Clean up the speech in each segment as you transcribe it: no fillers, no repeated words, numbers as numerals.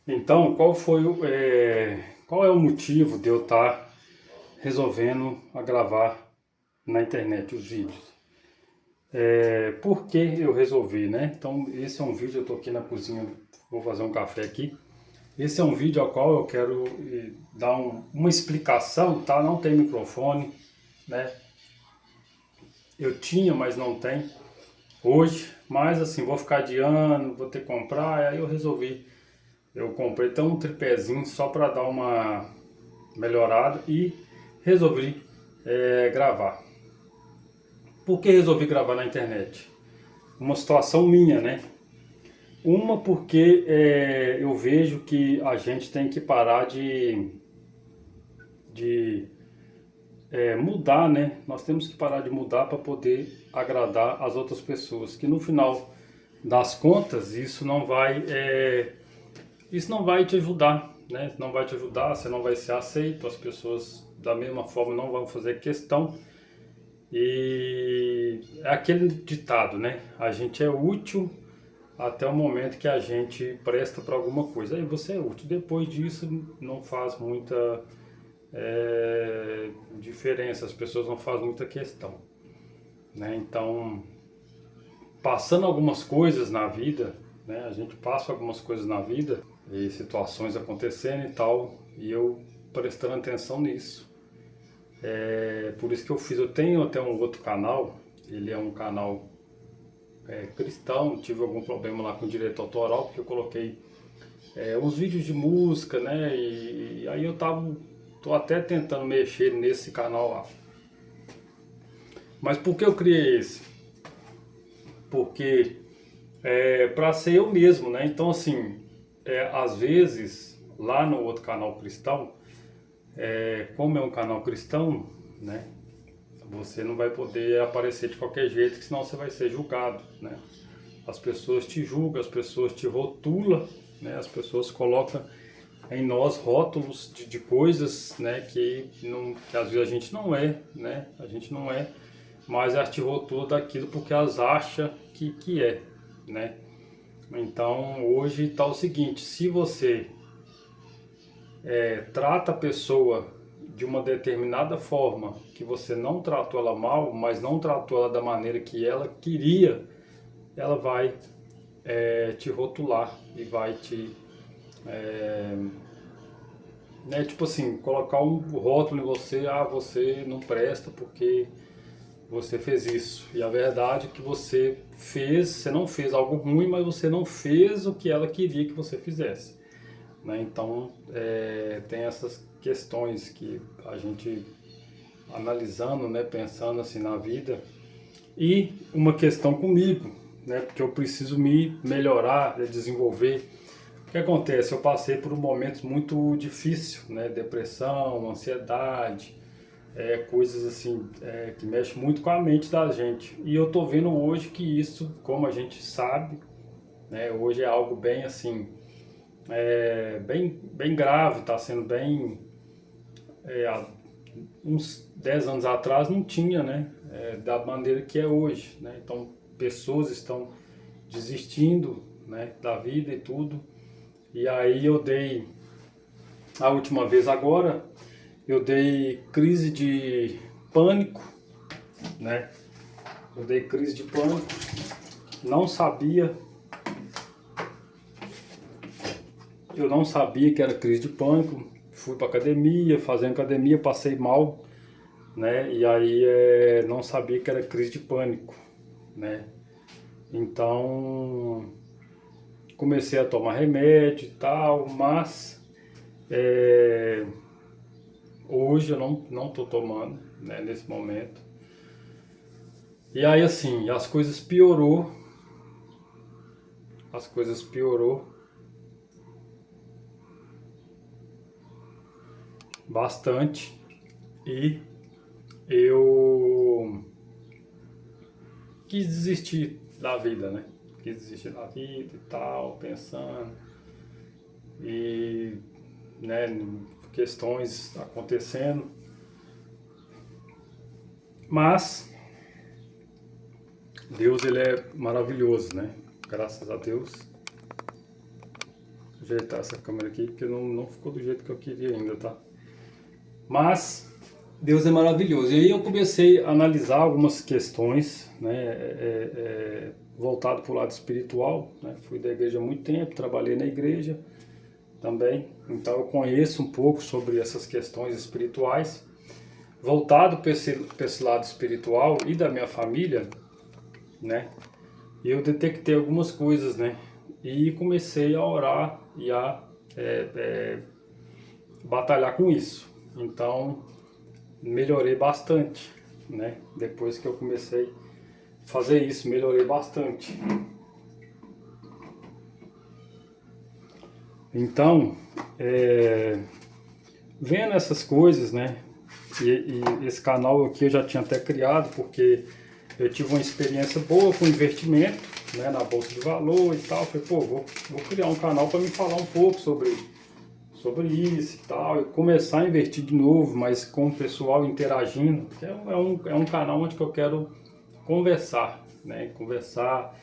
Então, qual é o motivo de eu estar resolvendo a gravar na internet os vídeos? Por que eu resolvi, né? Então, esse é um vídeo, eu estou aqui na cozinha, vou fazer um café aqui. Esse é um vídeo ao qual eu quero dar uma explicação, tá? Não tem microfone, né? Eu tinha, mas não tem hoje. Mas assim, vou ficar adiando, vou ter que comprar, aí eu resolvi. Eu comprei até um tripézinho só para dar uma melhorada e resolvi gravar. Por que resolvi gravar na internet? Uma situação minha, né? Uma porque eu vejo que a gente tem que parar de mudar, né? Nós temos que parar de mudar para poder agradar as outras pessoas. Que no final das contas isso não vai te ajudar, né? Não vai te ajudar, você não vai ser aceito, as pessoas da mesma forma não vão fazer questão. E é aquele ditado, né? A gente é útil até o momento que a gente presta para alguma coisa. Aí você é útil. Depois disso não faz muita diferença, as pessoas não fazem muita questão, né? Então, passando algumas coisas na vida, né? A gente passa algumas coisas na vida e situações acontecendo e tal, e eu prestando atenção nisso. Por isso que eu tenho até um outro canal, ele é um canal cristão, tive algum problema lá com direito autoral, porque eu coloquei uns vídeos de música, né? E aí tô até tentando mexer nesse canal lá. Mas por que eu criei esse? Porque para ser eu mesmo, né? Então assim, às vezes lá no outro canal cristão, como é um canal cristão, né? Você não vai poder aparecer de qualquer jeito, que senão você vai ser julgado, né? As pessoas te julgam, as pessoas te rotulam, né? As pessoas colocam em nós rótulos de coisas, né? Que às vezes a gente não é, né? A gente não é, mas elas te rotulam daquilo porque elas acham que é, né? Então hoje está o seguinte: se você trata a pessoa de uma determinada forma, que você não tratou ela mal, mas não tratou ela da maneira que ela queria, ela vai te rotular e vai né, tipo assim, colocar um rótulo em você: ah, você não presta porque você fez isso. E a verdade é que você não fez algo ruim, mas você não fez o que ela queria que você fizesse, né? Então, tem essas questões que a gente analisando, né, pensando assim na vida, e uma questão comigo, né, porque eu preciso me melhorar, desenvolver. O que acontece? Eu passei por um momento muito difícil, né, depressão, ansiedade, coisas assim que mexem muito com a mente da gente. E eu tô vendo hoje que isso, como a gente sabe, né, hoje é algo bem assim, bem grave, está sendo bem há uns 10 anos atrás não tinha, né? Da maneira que é hoje, né? Então, pessoas estão desistindo, né, da vida e tudo. E aí a última vez agora, eu dei crise de pânico, né? Eu dei crise de pânico, não sabia, eu não sabia que era crise de pânico. Fui para academia, fazendo academia, passei mal, né? E aí não sabia que era crise de pânico, né? Então comecei a tomar remédio e tal, mas é, hoje eu não tô tomando, né, nesse momento. E aí assim, as coisas piorou bastante e eu quis desistir da vida, né? Quis desistir da vida e tal, pensando e, né, questões acontecendo, mas Deus ele é maravilhoso, né? Graças a Deus ajeitar essa câmera aqui, porque não ficou do jeito que eu queria ainda, tá? Mas Deus é maravilhoso. E aí eu comecei a analisar algumas questões, né, voltado para o lado espiritual, né? Fui da igreja há muito tempo, trabalhei na igreja também, então eu conheço um pouco sobre essas questões espirituais. Voltado para esse lado espiritual e da minha família, né, eu detectei algumas coisas, né, e comecei a orar e a batalhar com isso. Então, melhorei bastante, né, depois que eu comecei a fazer isso, melhorei bastante. Então, vendo essas coisas, né, e esse canal aqui eu já tinha até criado, porque eu tive uma experiência boa com investimento, né, na bolsa de valor e tal. Falei, pô, vou criar um canal para me falar um pouco sobre isso e tal, e começar a investir de novo, mas com o pessoal interagindo, que é um canal onde que eu quero conversar, né, conversar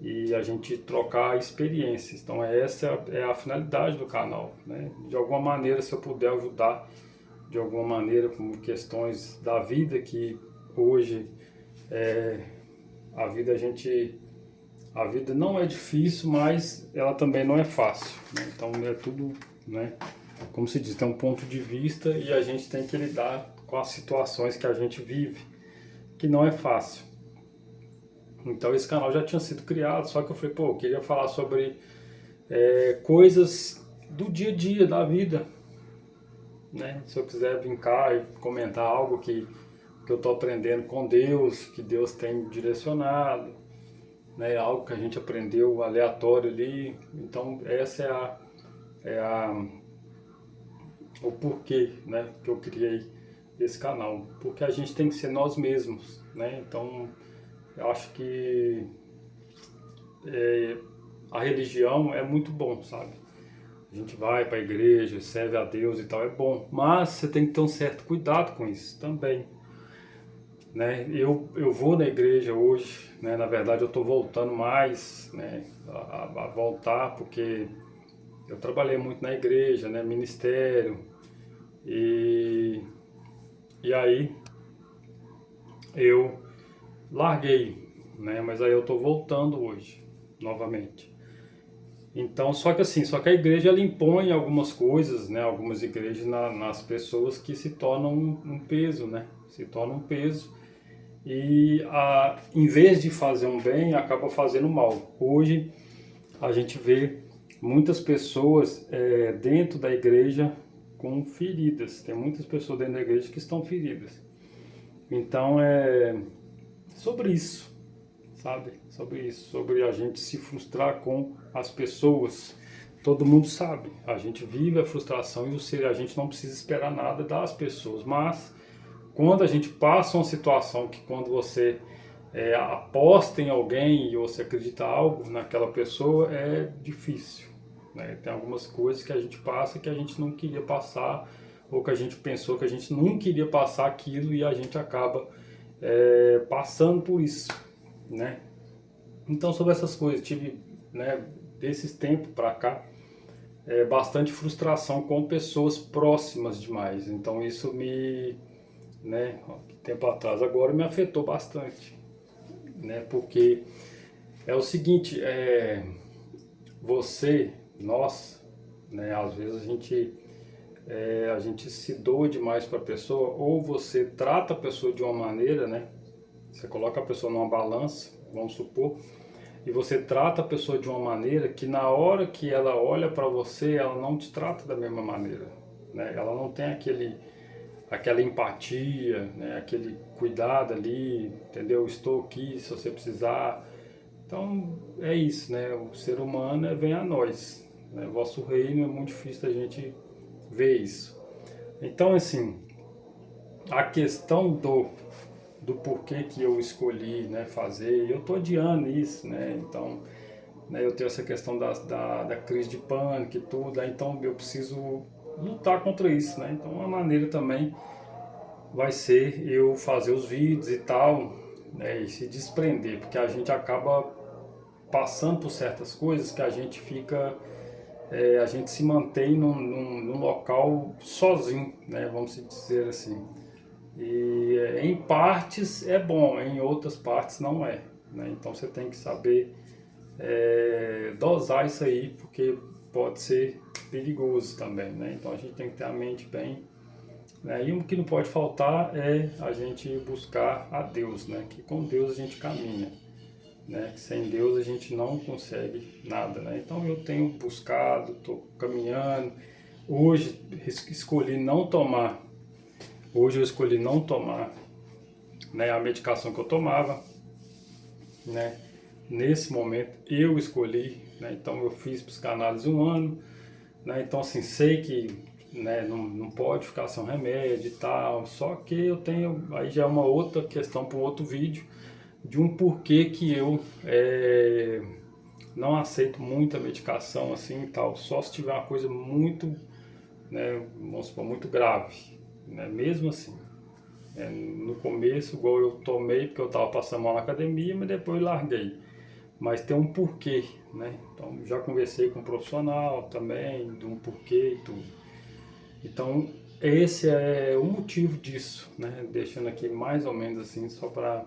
e a gente trocar experiências. Então essa é a finalidade do canal, né, de alguma maneira, se eu puder ajudar de alguma maneira com questões da vida, que hoje a vida não é difícil, mas ela também não é fácil, né? Então é tudo, né, como se diz, tem um ponto de vista e a gente tem que lidar com as situações que a gente vive, que não é fácil. Então esse canal já tinha sido criado, só que eu falei, pô, eu queria falar sobre coisas do dia a dia, da vida, né? Se eu quiser vir cá e comentar algo que eu estou aprendendo com Deus, que Deus tem direcionado, né? Algo que a gente aprendeu aleatório ali. Então essa o porquê, né, que eu criei esse canal, porque a gente tem que ser nós mesmos, né? Então eu acho que a religião é muito bom, sabe? A gente vai para a igreja, serve a Deus e tal, é bom, mas você tem que ter um certo cuidado com isso também, né? Eu vou na igreja hoje, né? Na verdade eu estou voltando mais, né, a voltar, porque eu trabalhei muito na igreja, né, ministério, e aí eu larguei, né? Mas aí eu estou voltando hoje, novamente. Então, só que a igreja ela impõe algumas coisas, né? Algumas igrejas nas pessoas que se tornam um peso, né? Se tornam um peso e em vez de fazer um bem, acaba fazendo mal. Hoje a gente vê muitas pessoas dentro da igreja com feridas. Tem muitas pessoas dentro da igreja que estão feridas. Então é sobre isso, sabe? Sobre isso, sobre a gente se frustrar com as pessoas. Todo mundo sabe, a gente vive a frustração e a gente não precisa esperar nada das pessoas, mas quando a gente passa uma situação que quando você aposta em alguém e você acredita algo naquela pessoa, é difícil, né? Tem algumas coisas que a gente passa que a gente não queria passar, ou que a gente pensou que a gente não queria passar aquilo e a gente acaba passando por isso, né? Então sobre essas coisas, tive, né, desses tempos para cá, bastante frustração com pessoas próximas demais. Então isso né, tempo atrás agora me afetou bastante, né? Porque é o seguinte, nós, né, às vezes a gente se doa demais para a pessoa, ou você trata a pessoa de uma maneira, né? Você coloca a pessoa numa balança, vamos supor, e você trata a pessoa de uma maneira que na hora que ela olha para você, ela não te trata da mesma maneira, né? Ela não tem aquela empatia, né? Aquele cuidado ali, entendeu? Estou aqui se você precisar. Então é isso, né? O ser humano vem a nós, né? Vosso reino é muito difícil da gente ver isso. Então assim, a questão do porquê que eu escolhi, né, fazer, eu tô adiando isso, né? Então, né, eu tenho essa questão da crise de pânico e tudo, então eu preciso lutar contra isso, né? Então uma maneira também vai ser eu fazer os vídeos e tal, né, e se desprender, porque a gente acaba passando por certas coisas que a gente fica a gente se mantém num local sozinho, né? Vamos dizer assim. E em partes é bom, em outras partes não é, né? Então você tem que saber dosar isso aí, porque pode ser perigoso também, né? Então a gente tem que ter a mente bem, né? E o que não pode faltar é a gente buscar a Deus, né? Que com Deus a gente caminha, né? Que sem Deus a gente não consegue nada, né? Então eu tenho buscado, estou caminhando. Hoje escolhi não tomar, hoje eu escolhi não tomar, né, a medicação que eu tomava, né? Nesse momento eu escolhi, né? Então eu fiz psicanálise 1 ano, né? Então assim, sei que, né, não pode ficar sem remédio e tal, só que eu tenho, aí já é uma outra questão para um outro vídeo, de um porquê que eu não aceito muita medicação assim e tal, só se tiver uma coisa muito, né, vamos supor, muito grave, né? Mesmo assim, no começo, igual eu tomei porque eu estava passando mal na academia, mas depois larguei. Mas tem um porquê, né? Então já conversei com um profissional também, de um porquê e tudo. Então esse é o motivo disso, né? Deixando aqui mais ou menos assim, só para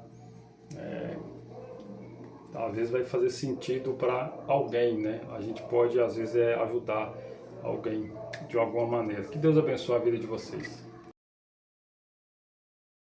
talvez vai fazer sentido para alguém, né? A gente pode às vezes ajudar alguém de alguma maneira. Que Deus abençoe a vida de vocês.